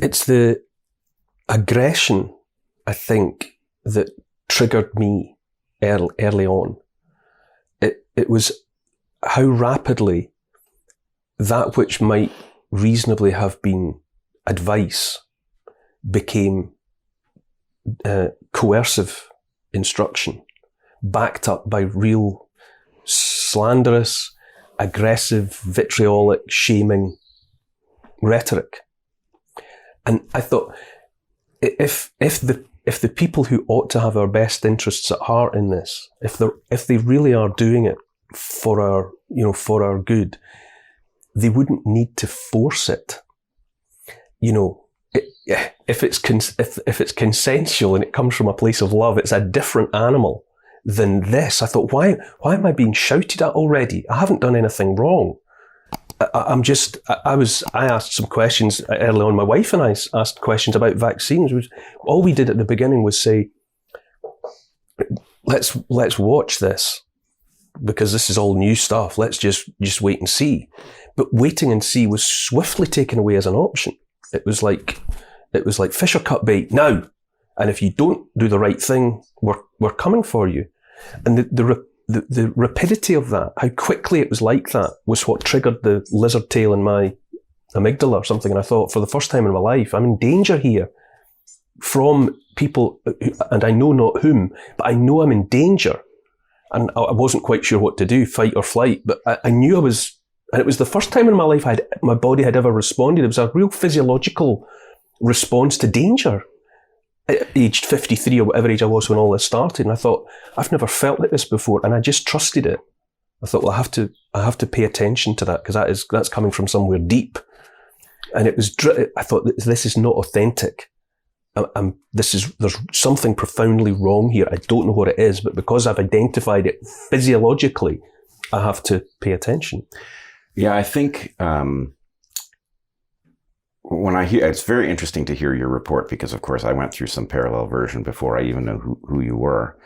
It's the aggression, I think, that triggered me early on. It was how rapidly that which might reasonably have been advice became coercive instruction, backed up by real slanderous, aggressive, vitriolic, shaming rhetoric. And I thought, if the people who ought to have our best interests at heart in this, if they really are doing it for our good, they wouldn't need to force it. If it's consensual and it comes from a place of love, it's a different animal than this. I thought, why am I being shouted at already? I haven't done anything wrong. I asked some questions early on. My wife and I asked questions about vaccines. All we did at the beginning was say, let's watch this, because this is all new stuff. Let's just wait and see. But waiting and see was swiftly taken away as an option. It was like fish or cut bait now. And if you don't do the right thing, we're coming for you. And the rapidity of that, how quickly it was like that, was what triggered the lizard tail in my amygdala or something. And I thought, for the first time in my life, I'm in danger here from people, and I know not whom, but I know I'm in danger. And I wasn't quite sure what to do, fight or flight, but I knew I was, and it was the first time in my life my body had ever responded. It was a real physiological response to danger. Aged 53 or whatever age I was when all this started, and I thought, I've never felt like this before, and I just trusted it. I thought, well, I have to pay attention to that, because that's coming from somewhere deep. And I thought, this is not authentic. There's something profoundly wrong here. I don't know what it is, but because I've identified it physiologically, I have to pay attention. Yeah, I think when I hear, it's very interesting to hear your report, because of course I went through some parallel version before I even knew who you were.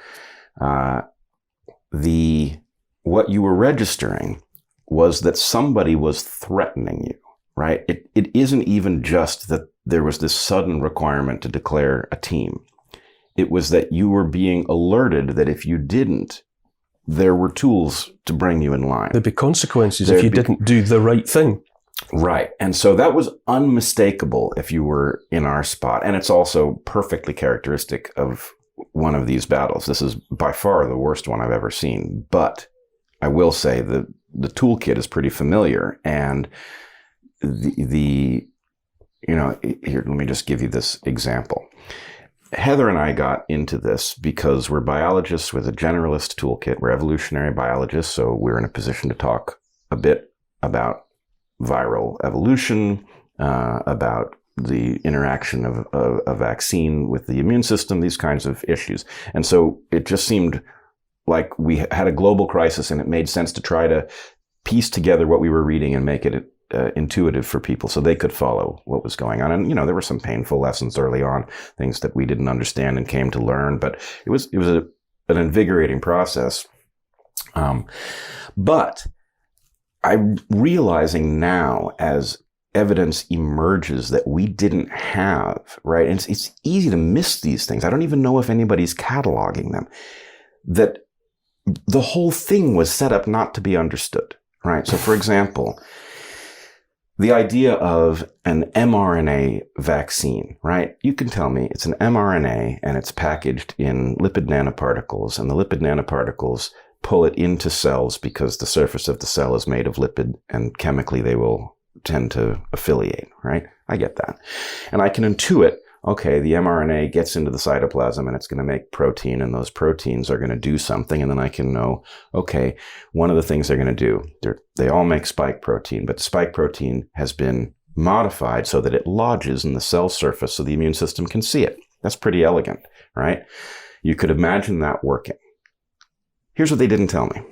What you were registering was that somebody was threatening you, right? It isn't even just that there was this sudden requirement to declare a team. It was that you were being alerted that if you didn't, there were tools to bring you in line. There'd be consequences if you didn't do the right thing. Right. And so that was unmistakable if you were in our spot. And it's also perfectly characteristic of one of these battles. This is by far the worst one I've ever seen. But I will say the toolkit is pretty familiar. And here, let me just give you this example. Heather and I got into this because we're biologists with a generalist toolkit. We're evolutionary biologists, so we're in a position to talk a bit about viral evolution, about the interaction of a vaccine with the immune system, these kinds of issues. And so it just seemed like we had a global crisis, and it made sense to try to piece together what we were reading and make it intuitive for people so they could follow what was going on. And, there were some painful lessons early on, things that we didn't understand and came to learn, but it was an invigorating process. But I'm realizing now, as evidence emerges that we didn't have, right? And it's easy to miss these things. I don't even know if anybody's cataloging them. That the whole thing was set up not to be understood, right? So, for example, the idea of an mRNA vaccine, right? You can tell me it's an mRNA and it's packaged in lipid nanoparticles, and the lipid nanoparticles pull it into cells because the surface of the cell is made of lipid, and chemically they will tend to affiliate, right? I get that. And I can intuit, okay, the mRNA gets into the cytoplasm and it's going to make protein, and those proteins are going to do something. And then I can know, okay, one of the things they're going to do, they all make spike protein, but the spike protein has been modified so that it lodges in the cell surface so the immune system can see it. That's pretty elegant, right? You could imagine that working. Here's what they didn't tell me.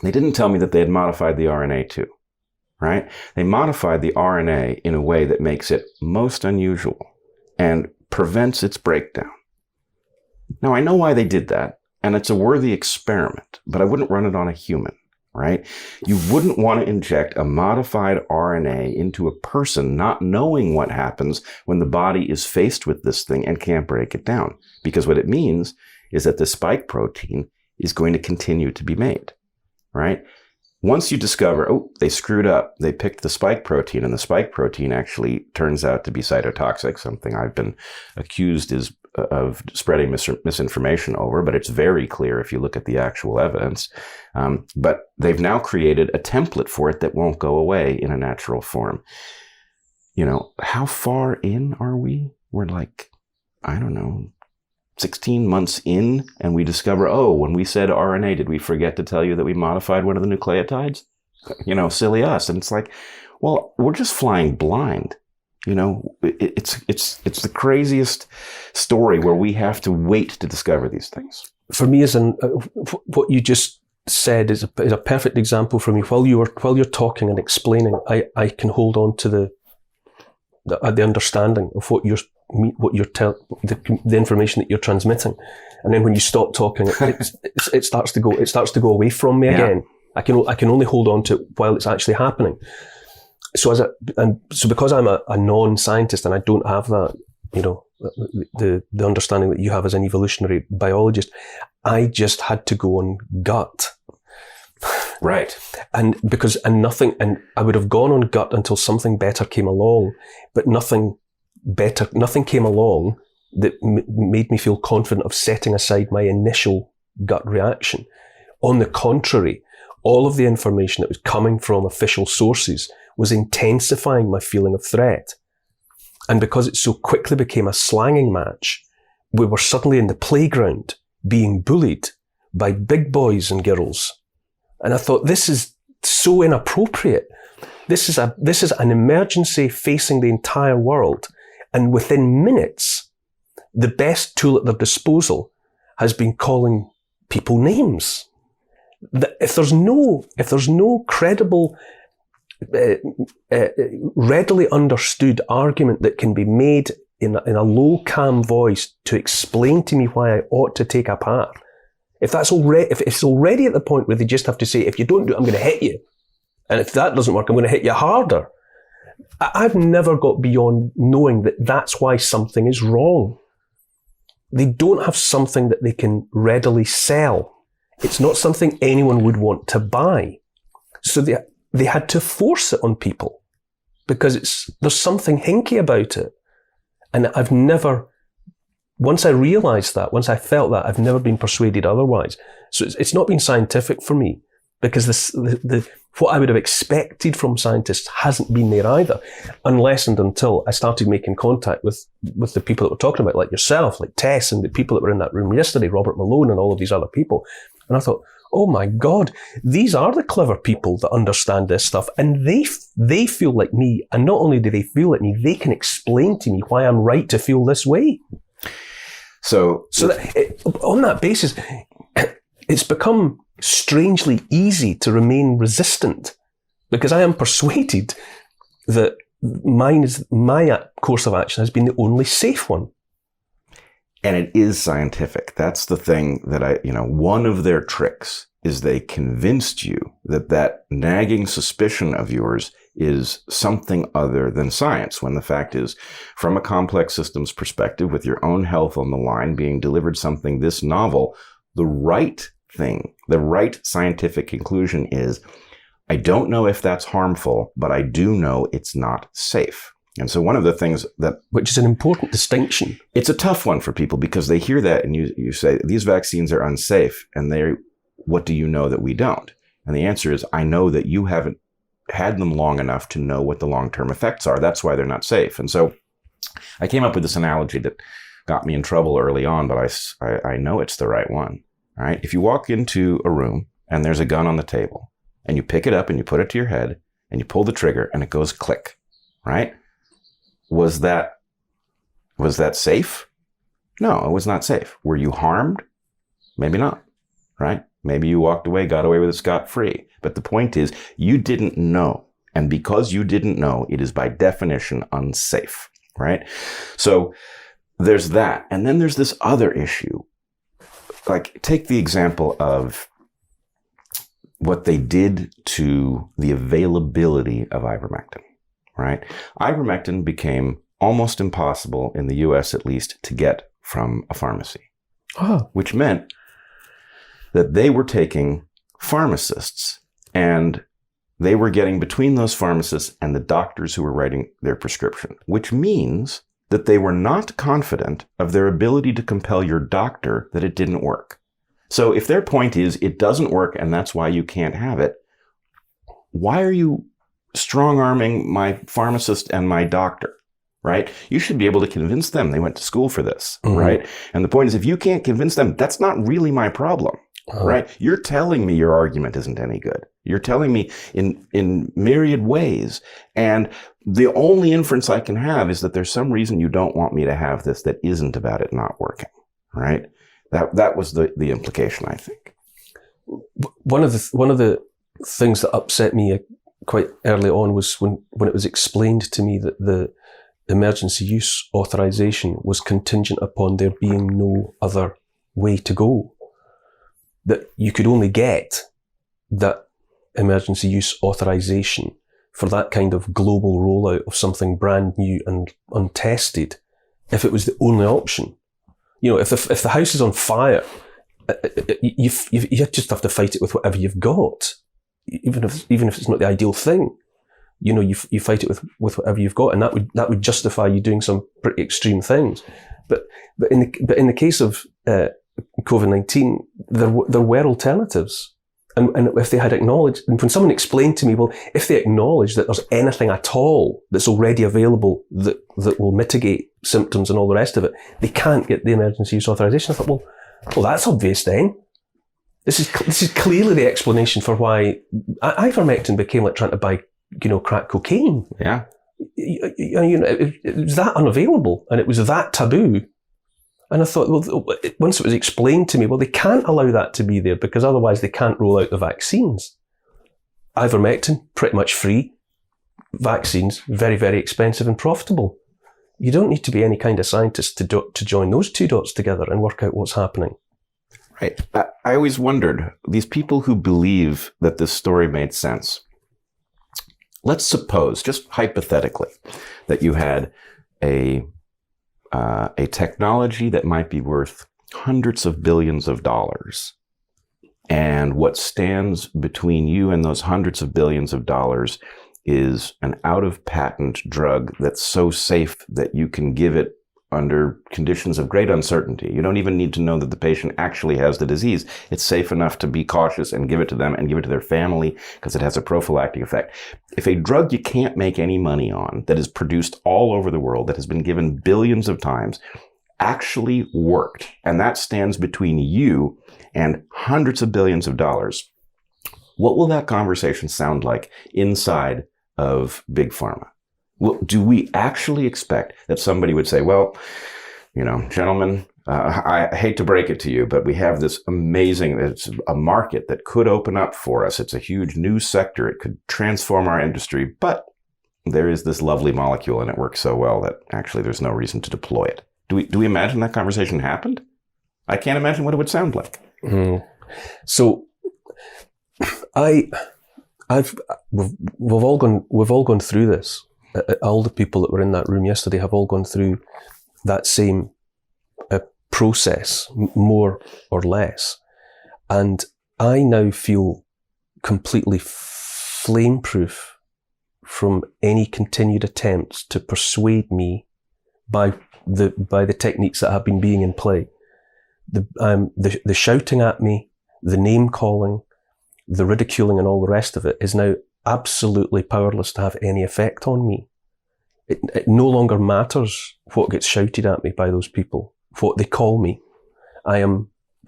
They didn't tell me that they had modified the RNA too, right? They modified the RNA in a way that makes it most unusual and prevents its breakdown. Now, I know why they did that, and it's a worthy experiment, but I wouldn't run it on a human. right? You wouldn't want to inject a modified RNA into a person not knowing what happens when the body is faced with this thing and can't break it down. Because what it means is that the spike protein is going to continue to be made, right? Once you discover, oh, they screwed up, they picked the spike protein, and the spike protein actually turns out to be cytotoxic, something I've been accused of spreading misinformation over, but it's very clear if you look at the actual evidence. But they've now created a template for it that won't go away in a natural form. You know, how far in are we? We're like, I don't know, 16 months in, and we discover, oh, when we said RNA, did we forget to tell you that we modified one of the nucleotides? You know, silly us. And it's like, well, we're just flying blind. You know, it's the craziest story where we have to wait to discover these things. For me, what you just said is a perfect example for me. While you're talking and explaining, I can hold on to the understanding of the information that you're transmitting, and then when you stop talking, it starts to go away from me again. I can only hold on to it while it's actually happening. So because I'm a non-scientist and I don't have that, you know, the understanding that you have as an evolutionary biologist, I just had to go on gut. Right. And I would have gone on gut until something better came along, but nothing came along that made me feel confident of setting aside my initial gut reaction. On the contrary, all of the information that was coming from official sources was intensifying my feeling of threat. And because it so quickly became a slanging match, we were suddenly in the playground being bullied by big boys and girls. And I thought, this is so inappropriate. This is an emergency facing the entire world. And within minutes, the best tool at their disposal has been calling people names. If there's no credible, readily understood argument that can be made in a low, calm voice to explain to me why I ought to take a path, if it's already at the point where they just have to say, if you don't do it, I'm going to hit you, and if that doesn't work, I'm going to hit you harder. I've never got beyond knowing that that's why something is wrong. They don't have something that they can readily sell. It's not something anyone would want to buy. So they had to force it on people because there's something hinky about it. And once I realized that, once I felt that, I've never been persuaded otherwise. So it's not been scientific for me because what I would have expected from scientists hasn't been there either, unless and until I started making contact with the people that we're talking about, like yourself, like Tess, and the people that were in that room yesterday, Robert Malone and all of these other people. And I thought, oh my God, these are the clever people that understand this stuff. And they feel like me. And not only do they feel like me, they can explain to me why I'm right to feel this way. So on that basis, it's become strangely easy to remain resistant because I am persuaded that my course of action has been the only safe one. And it is scientific. That's the thing that one of their tricks is they convinced you that nagging suspicion of yours is something other than science, when the fact is, from a complex systems perspective, with your own health on the line, being delivered something this novel, the right thing, the right scientific conclusion is, I don't know if that's harmful, but I do know it's not safe. And so one of the things which is an important distinction. It's a tough one for people because they hear that and you say, these vaccines are unsafe. And what do you know that we don't? And the answer is, I know that you haven't had them long enough to know what the long-term effects are. That's why they're not safe. And so I came up with this analogy that got me in trouble early on, but I know it's the right one. All right. If you walk into a room and there's a gun on the table and you pick it up and you put it to your head and you pull the trigger and it goes click, right? Was that safe? No, it was not safe. Were you harmed? Maybe not, right? Maybe you walked away, got away with it scot-free. But the point is, you didn't know. And because you didn't know, it is by definition unsafe, right? So there's that. And then there's this other issue. Like, take the example of, what they did to the availability of ivermectin, right? Ivermectin became almost impossible, in the US at least, to get from a pharmacy, which meant that they were taking pharmacists and they were getting between those pharmacists and the doctors who were writing their prescription, which means that they were not confident of their ability to compel your doctor that it didn't work. So if their point is it doesn't work and that's why you can't have it, why are you strong-arming my pharmacist and my doctor, right? You should be able to convince them. They went to school for this, right? And the point is, if you can't convince them, that's not really my problem, right? You're telling me your argument isn't any good. You're telling me in myriad ways. And the only inference I can have is that there's some reason you don't want me to have this that isn't about it not working, right? That was the implication, I think. One of the things that upset me quite early on was when it was explained to me that the emergency use authorization was contingent upon there being no other way to go. That you could only get that emergency use authorization for that kind of global rollout of something brand new and untested if it was the only option. You know, if the house is on fire, you just have to fight it with whatever you've got, even if it's not the ideal thing. You know, you fight it with whatever you've got, and that would justify you doing some pretty extreme things. But in the case of COVID-19, there were alternatives, and if they had acknowledged, and when someone explained to me, well, if they acknowledge that there's anything at all that's already available that will mitigate symptoms and all the rest of it, they can't get the emergency use authorization. I thought, well, that's obvious then. This is clearly the explanation for why ivermectin became like trying to buy, crack cocaine. Yeah. It was that unavailable and it was that taboo. And I thought, well, once it was explained to me, well, they can't allow that to be there because otherwise they can't roll out the vaccines. Ivermectin, pretty much free. Vaccines, very, very expensive and profitable. You don't need to be any kind of scientist to join those two dots together and work out what's happening. Right. I always wondered, these people who believe that this story made sense, let's suppose, just hypothetically, that you had a technology that might be worth hundreds of billions of dollars. And what stands between you and those hundreds of billions of dollars is an out-of-patent drug that's so safe that you can give it under conditions of great uncertainty. You don't even need to know that the patient actually has the disease. It's safe enough to be cautious and give it to them and give it to their family because it has a prophylactic effect. If a drug you can't make any money on, that is produced all over the world, that has been given billions of times, actually worked, and that stands between you and hundreds of billions of dollars, what will that conversation sound like inside of Big Pharma? Well, do we actually expect that somebody would say, well, gentlemen, I hate to break it to you, but we have this amazing, it's a market that could open up for us. It's a huge new sector. It could transform our industry, but there is this lovely molecule and it works so well that actually there's no reason to deploy it. Do we imagine that conversation happened? I can't imagine what it would sound like. So we've all gone through this. All the people that were in that room yesterday have all gone through that same process, more or less. And I now feel completely flame-proof from any continued attempts to persuade me by the techniques that have been being in play. The shouting at me, the name-calling, the ridiculing and all the rest of it is now absolutely powerless to have any effect on me. It no longer matters what gets shouted at me by those people, what they call me. I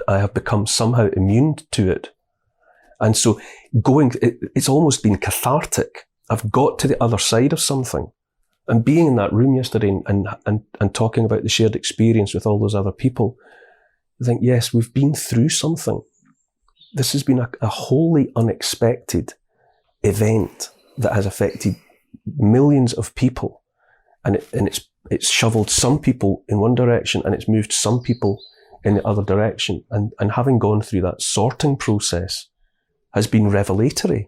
have become somehow immune to it. And so it's almost been cathartic. I've got to the other side of something. And being in that room yesterday and talking about the shared experience with all those other people, I think, yes, we've been through something. This has been a wholly unexpected event that has affected millions of people, and it's shoveled some people in one direction and it's moved some people in the other direction. And having gone through that sorting process, has been revelatory.